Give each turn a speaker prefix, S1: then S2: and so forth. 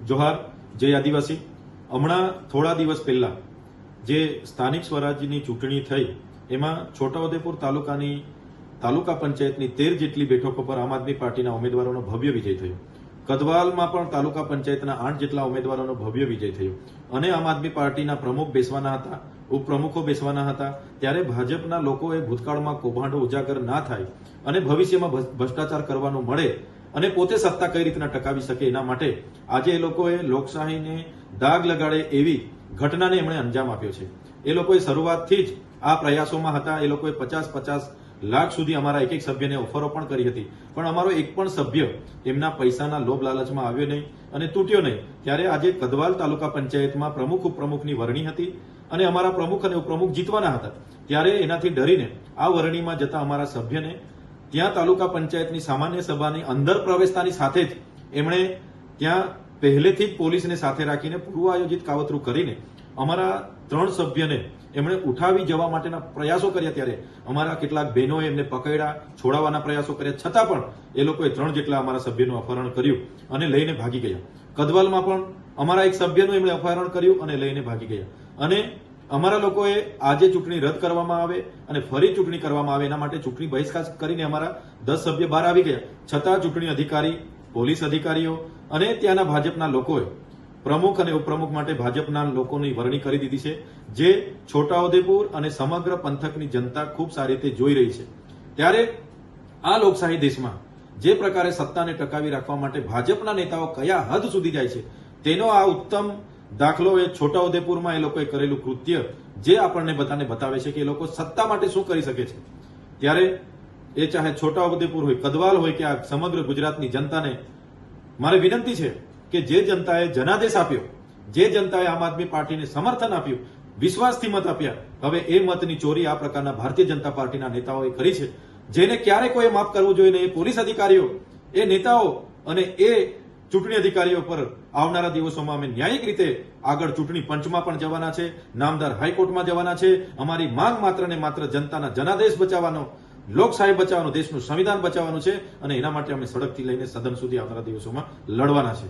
S1: જોહાર, જય આદિવાસી। હમણાં થોડા દિવસ પહેલા જે સ્થાનિક સ્વરાજ્યની ચૂંટણી થઈ એમાં છોટાઉદેપુર તાલુકાની તાલુકા પંચાયતની 13 જેટલી બેઠકો પર આમ આદમી પાર્ટીના ઉમેદવારોનો ભવ્ય વિજય થયો। કદવાલમાં પણ તાલુકા પંચાયતના 8 જેટલા ઉમેદવારોનો ભવ્ય વિજય થયો અને આમ આદમી પાર્ટીના પ્રમુખ બેસવાના હતા, ઉપપ્રમુખો બેસવાના હતા। ત્યારે ભાજપના લોકોએ ભૂતકાળમાં કૌભાંડો ઉજાગર ના થાય અને ભવિષ્યમાં ભ્રષ્ટાચાર કરવાનું મળે અને પોતે સત્તા કઈ રીતના ટકાવી શકે એના માટે આજે એ લોકોએ લોકશાહીને દાગ લગાડે એવી ઘટનાને એમણે અંજામ આપ્યો છે। એ લોકોએ શરૂઆતથી જ આ પ્રયાસોમાં હતા। એ લોકોએ 50-50 લાખ સુધી અમારા એક સભ્યને ઓફરો પણ કરી હતી, પણ અમારો એક પણ સભ્ય એમના પૈસાના લોભ લાલચમાં આવ્યો નહીં અને તૂટ્યો નહીં। ત્યારે આજે કદવાલ તાલુકા પંચાયતમાં પ્રમુખ ઉપપ્રમુખની વરણી હતી અને અમારા પ્રમુખ અને ઉપપ્રમુખ જીતવાના હતા। ત્યારે એનાથી ડરીને આ વરણીમાં જતા અમારા સભ્યને ત્યાં તાલુકા પંચાયતની સામાન્ય સભાની અંદર પ્રવેશતાની સાથે જ એમણે ત્યાં પહેલેથી જ પોલીસને સાથે રાખીને પૂર્વ આયોજિત કાવતરું કરીને અમારા 3 સભ્યને એમણે ઉઠાવી જવા માટેના પ્રયાસો કર્યા। ત્યારે અમારા કેટલાક બહેનોએ એમને પકડ્યા, છોડાવવાના પ્રયાસો કર્યા, છતાં પણ એ લોકોએ 3 જેટલા અમારા સભ્યનું અપહરણ કર્યું અને લઈને ભાગી ગયા। કદવાલમાં પણ અમારા એક સભ્યનું એમણે અપહરણ કર્યું અને લઈને ભાગી ગયા। અને અમારા લોકોએ આજે ચૂંટણી રદ કરવામાં આવે અને ફરી ચૂંટણી કરવામાં આવે એના માટે ચૂંટણી બહિષ્કાર કરીને અમારા 10 સભ્ય બહાર આવી ગયા, છતાં ચૂંટણી અધિકારી, પોલીસ અધિકારીઓ અને ત્યાંના ભાજપના લોકોએ પ્રમુખ અને ઉપપ્રમુખ માટે ભાજપના લોકોની વરણી કરી દીધી છે, જે છોટાઉદેપુર અને સમગ્ર પંથકની જનતા ખૂબ સારી રીતે જોઈ રહી છે। ત્યારે આ લોકશાહી દેશમાં જે પ્રકારે સત્તાને ટકાવી રાખવા માટે ભાજપના નેતાઓ કયા હદ સુધી જાય છે તેનો આ ઉત્તમ દાખલો એ છોટાઉદેપુરમાં એ લોકોએ કરેલું કૃત્ય જે આપણને બધાને બતાવે છે કે એ લોકો સત્તા માટે શું કરી શકે છે। ત્યારે એ ચાહે છોટાઉદેપુર હોય, કદવાલ હોય કે આ સમગ્ર ગુજરાતની જનતાને મારી વિનંતી છે કે જે જનતાએ જનાદેશ આપ્યો, જે જનતાએ આમ આદમી પાર્ટીને સમર્થન આપ્યું, વિશ્વાસથી મત આપ્યા, હવે એ મતની ચોરી આ પ્રકારના ભારતીય જનતા પાર્ટીના નેતાઓએ કરી છે, જેને ક્યારે કોઈ માફ કરવું જોઈએ નહીં। એ પોલીસ અધિકારીઓ, એ નેતાઓ અને એ ચૂંટણી અધિકારીઓ પર આવનારા દિવસોમાં અમે ન્યાયિક રીતે આગળ ચૂંટણી પંચમાં પણ જવાના છે, નામદાર હાઈકોર્ટમાં જવાના છે। અમારી માંગ માત્ર ને માત્ર જનતાના જનાદેશ બચાવવાનો, લોકશાહી બચાવવાનો, દેશનું સંવિધાન બચાવવાનું છે અને એના માટે અમે સડકથી લઈને સદન સુધી આવનારા દિવસોમાં લડવાના છે।